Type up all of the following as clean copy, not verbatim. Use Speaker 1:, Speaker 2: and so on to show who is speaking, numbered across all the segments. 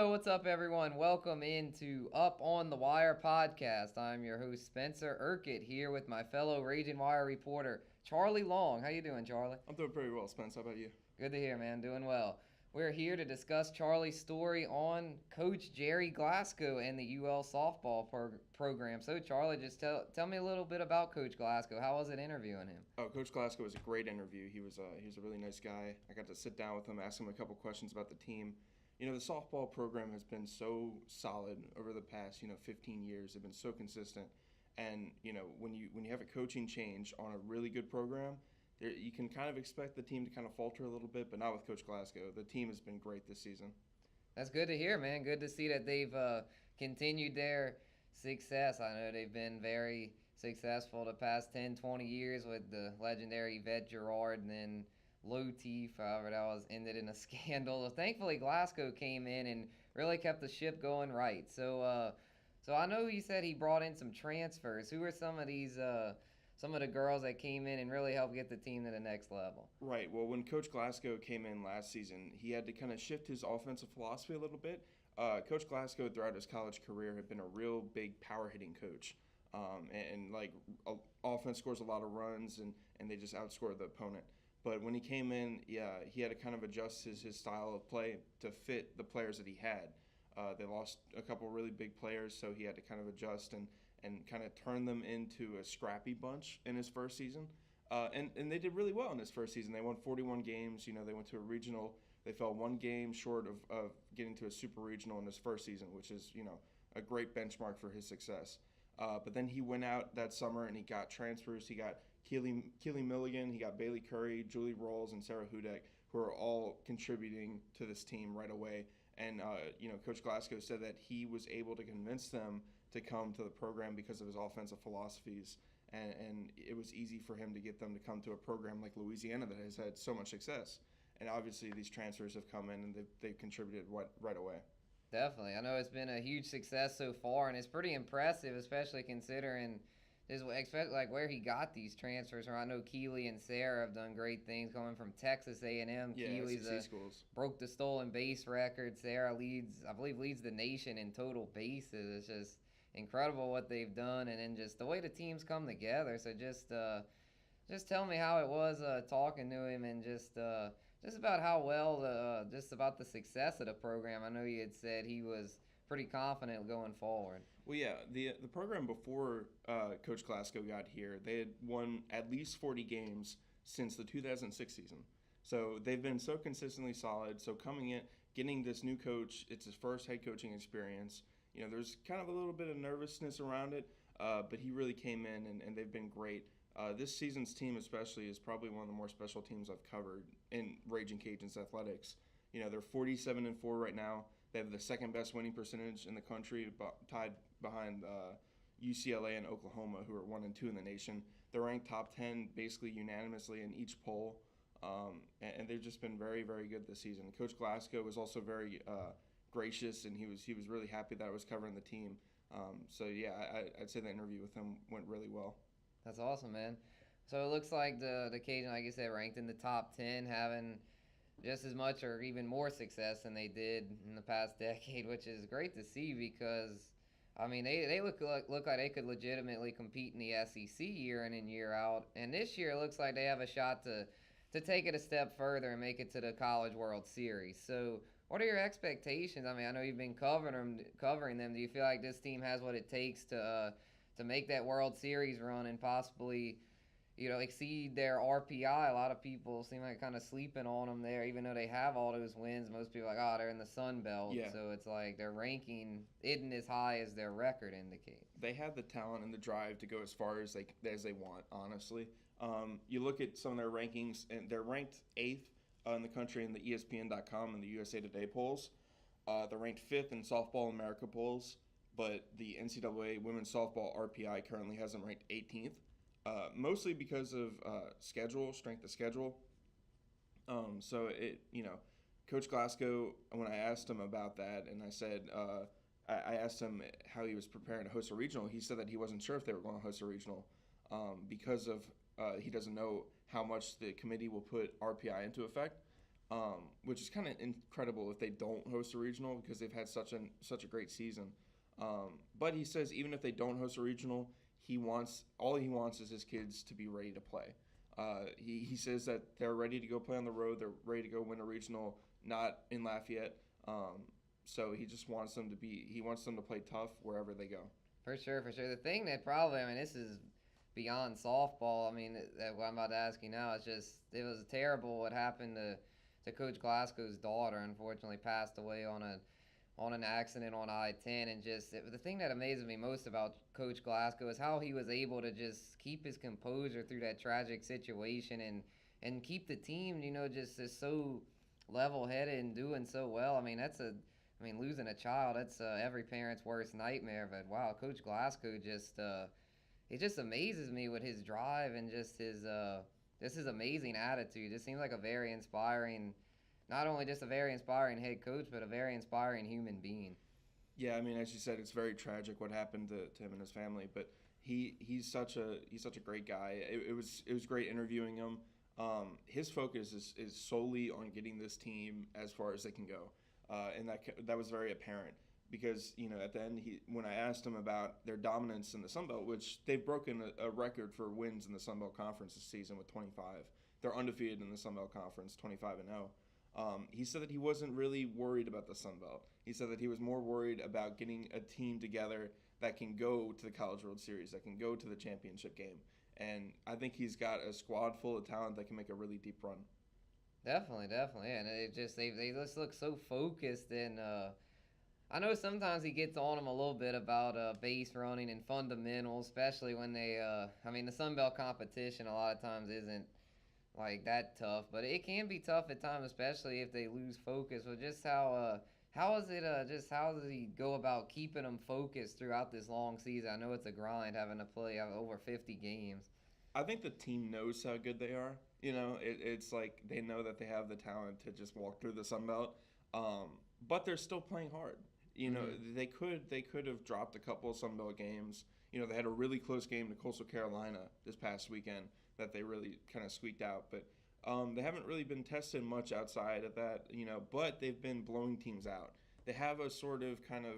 Speaker 1: Hello, what's up, everyone? Welcome into Up on the Wire podcast. I'm your host, Spencer Urquhart, here with my fellow Ragin Wire reporter, Charlie Long. How you doing, Charlie?
Speaker 2: I'm doing pretty well, Spence. How about you?
Speaker 1: Good to hear, man. Doing well. We're here to discuss Charlie's story on Coach Gerry Glasco and the UL softball program. So, Charlie, just tell me a little bit about Coach Glasco. How was it interviewing him?
Speaker 2: Oh, Coach Glasgow was a great interview. He was a really nice guy. I got to sit down with him, ask him a couple questions about the team. You know, the softball program has been so solid over the past 15 years. They've been so consistent, and when you have a coaching change on a really good program, you can kind of expect the team to kind of falter a little bit, but not with Coach Glasgow. The team has been great this season.
Speaker 1: That's good to hear, man. Good to see that they've continued their success. I know they've been very successful the past 10, 20 years with the legendary Vet Gerard and then Low Teeth, however, that was ended in a scandal. Thankfully, Glasgow came in and really kept the ship going right. So I know you said he brought in some transfers. Who are some of the girls that came in and really helped get the team to the next level?
Speaker 2: Right. Well, when Coach Glasgow came in last season, he had to kind of shift his offensive philosophy a little bit. Coach Glasgow, throughout his college career, had been a real big power hitting coach. Offense scores a lot of runs, and they just outscore the opponent. But when he came in, yeah, he had to kind of adjust his style of play to fit the players that he had. They lost a couple really big players, so he had to kind of adjust and kind of turn them into a scrappy bunch in his first season. And they did really well in his first season. They won 41 games. You know, they went to a regional. They fell one game short of getting to a super regional in his first season, which is, a great benchmark for his success. But then he went out that summer and he got transfers. He got Keely Milligan, he got Bailey Curry, Julie Rolls, and Sarah Hudek, who are all contributing to this team right away. And, Coach Glasgow said that he was able to convince them to come to the program because of his offensive philosophies. And it was easy for him to get them to come to a program like Louisiana that has had so much success. And obviously these transfers have come in and they've contributed right away.
Speaker 1: Definitely. I know it's been a huge success so far, and it's pretty impressive, especially considering like where he got these transfers from. I know Keely and Sarah have done great things coming from Texas A&M.
Speaker 2: Yeah,
Speaker 1: Keely's
Speaker 2: SEC schools.
Speaker 1: broke the stolen base record. Sarah leads the nation in total bases. It's just incredible what they've done, and then just the way the teams come together. So just tell me how it was talking to him, and just about how well just about the success of the program. I know you had said he was pretty confident going forward.
Speaker 2: Well, yeah, the program before Coach Glasgow got here, they had won at least 40 games since the 2006 season. So they've been so consistently solid. So coming in, getting this new coach, it's his first head coaching experience. You know, there's kind of a little bit of nervousness around it, but he really came in, and they've been great. This season's team especially is probably one of the more special teams I've covered in Ragin' Cajuns athletics. You know, they're 47-4 right now. They have the second best winning percentage in the country, tied behind UCLA and Oklahoma, who are 1 and 2 in the nation. They're ranked top 10 basically unanimously in each poll, and they've just been very, very good this season. Coach Glasgow was also very gracious, and he was really happy that I was covering the team. I'd say the interview with him went really well.
Speaker 1: That's awesome, man. So it looks like the Cajun, like you said, ranked in the top 10, having just as much or even more success than they did in the past decade, which is great to see because, I mean, they look like they could legitimately compete in the SEC year in and year out. And this year it looks like they have a shot to take it a step further and make it to the College World Series. So what are your expectations? I mean, I know you've been covering them. Do you feel like this team has what it takes to make that World Series run and possibly exceed their RPI? A lot of people seem like kind of sleeping on them there, even though they have all those wins. Most people are like, they're in the Sun Belt.
Speaker 2: Yeah.
Speaker 1: So it's like their ranking isn't as high as their record indicates.
Speaker 2: They have the talent and the drive to go as far as they want, honestly. You look at some of their rankings, and they're ranked 8th in the country in the ESPN.com and the USA Today polls. They're ranked 5th in Softball America polls, but the NCAA Women's Softball RPI currently has them ranked 18th. Mostly because of strength of schedule. Coach Glasgow, when I asked him about that, and I said, I asked him how he was preparing to host a regional, he said that he wasn't sure if they were going to host a regional because of he doesn't know how much the committee will put RPI into effect. which is kind of incredible if they don't host a regional because they've had such a great season. But he says even if they don't host a regional, he wants is his kids to be ready to play. He says that they're ready to go play on the road. They're ready to go win a regional, not in Lafayette. So he just wants them to play tough wherever they go.
Speaker 1: For sure, for sure. The thing that probably, I mean, this is beyond softball. I mean, that what I'm about to ask you now is just, it was terrible what happened to Coach Glasgo's daughter. Unfortunately, passed away on an accident on I-10, and just the thing that amazes me most about Coach Glasgow is how he was able to just keep his composure through that tragic situation and keep the team, just so level-headed and doing so well. I mean, losing a child, that's every parent's worst nightmare. But wow, Coach Glasgow just it just amazes me with his drive and just his amazing attitude. It seems like a very inspiring, not only just a very inspiring head coach, but a very inspiring human being.
Speaker 2: Yeah, I mean, as you said, it's very tragic what happened to him and his family. But he's such a great guy. It was great interviewing him. His focus is solely on getting this team as far as they can go, and that was very apparent because at the end when I asked him about their dominance in the Sun Belt, which they've broken a record for wins in the Sun Belt Conference this season with 25. They're undefeated in the Sun Belt Conference, 25-0. He said that he wasn't really worried about the Sun Belt. He said that he was more worried about getting a team together that can go to the College World Series, that can go to the championship game. And I think he's got a squad full of talent that can make a really deep run.
Speaker 1: Definitely, definitely. And they just look so focused. And I know sometimes he gets on them a little bit about base running and fundamentals, especially when the Sun Belt competition a lot of times isn't like that tough, but it can be tough at times, especially if they lose focus. But just how does he go about keeping them focused throughout this long season? I know it's a grind having to play over 50 games.
Speaker 2: I think the team knows how good they are. It's like they know that they have the talent to just walk through the Sun Belt, but they're still playing hard. They could have dropped a couple of Sun Belt games. They had a really close game to Coastal Carolina this past weekend that they really kind of squeaked out, but they haven't really been tested much outside of that, but they've been blowing teams out. They have a sort of kind of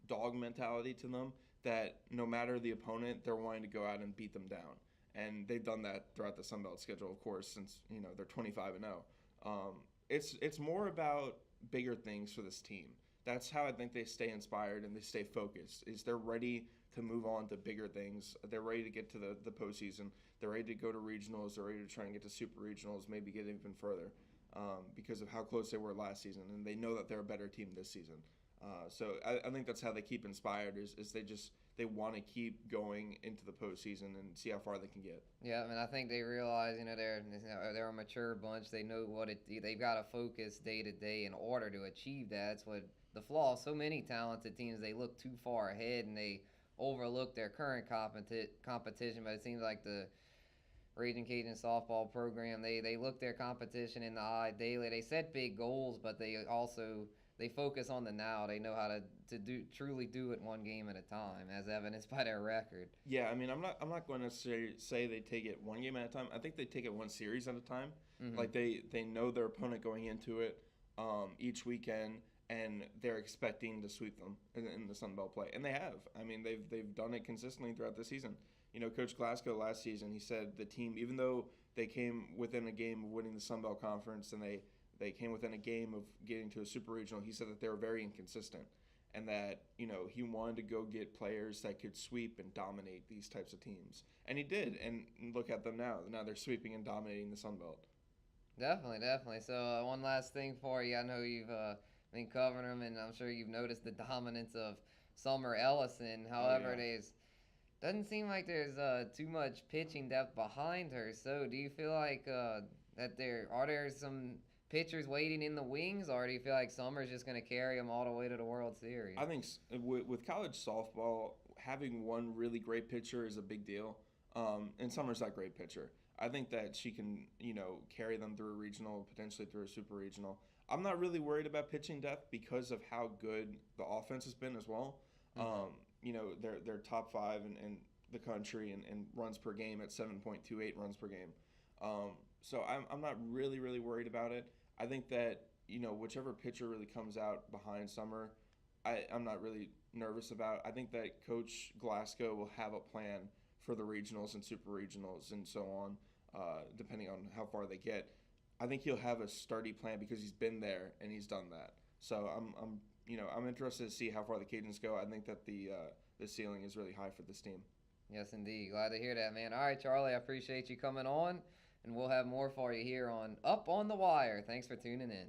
Speaker 2: dog mentality to them that no matter the opponent, they're wanting to go out and beat them down. And they've done that throughout the Sun Belt schedule, of course, since, they're 25-0. It's more about bigger things for this team. That's how I think they stay inspired and they stay focused, is they're ready to move on to bigger things. They're ready to get to the postseason. They're ready to go to regionals. They're ready to try and get to super regionals, maybe get even further because of how close they were last season. And they know that they're a better team this season. So I think that's how they keep inspired is they want to keep going into the postseason and see how far they can get.
Speaker 1: Yeah, I think they realize, they're a mature bunch. They know they've got to focus day to day in order to achieve that. That's what the flaw. So many talented teams, they look too far ahead and they overlook their current competition. But it seems like the Ragin Cajun softball program, they look their competition in the eye daily. They set big goals, but they focus on the now. They know how to truly do it one game at a time, as evidenced by their record.
Speaker 2: Yeah, I'm not going to say they take it one game at a time. I think they take it one series at a time. Mm-hmm. Like they know their opponent going into it each weekend, and they're expecting to sweep them in the Sun Belt play, and they have. They've done it consistently throughout the season. Coach Glasgow last season, he said the team, even though they came within a game of winning the Sun Belt Conference and they came within a game of getting to a super regional, he said that they were very inconsistent and that, he wanted to go get players that could sweep and dominate these types of teams. And he did, and look at them now. Now they're sweeping and dominating the Sun Belt.
Speaker 1: Definitely. So one last thing for you. I know you've been covering them, and I'm sure you've noticed the dominance of Summer Ellison. However, doesn't seem like there's too much pitching depth behind her. So do you feel like that there some pitchers waiting in the wings, or do you feel like Summer's just going to carry them all the way to the World Series?
Speaker 2: I think with college softball, having one really great pitcher is a big deal. And Summer's that great pitcher. I think that she can, carry them through a regional, potentially through a super regional. I'm not really worried about pitching depth because of how good the offense has been as well. Mm-hmm. They're top 5 in the country and runs per game at 7.28 runs per game. So I'm not really worried about it. I think that, whichever pitcher really comes out behind Summer, I'm not really nervous about. I think that Coach Glasgow will have a plan for the regionals and super regionals and so on, depending on how far they get. I think he'll have a sturdy plan because he's been there and he's done that. So I'm interested to see how far the Cajuns go. I think that the ceiling is really high for this team.
Speaker 1: Yes, indeed. Glad to hear that, man. All right, Charlie, I appreciate you coming on, and we'll have more for you here on Up on the Wire. Thanks for tuning in.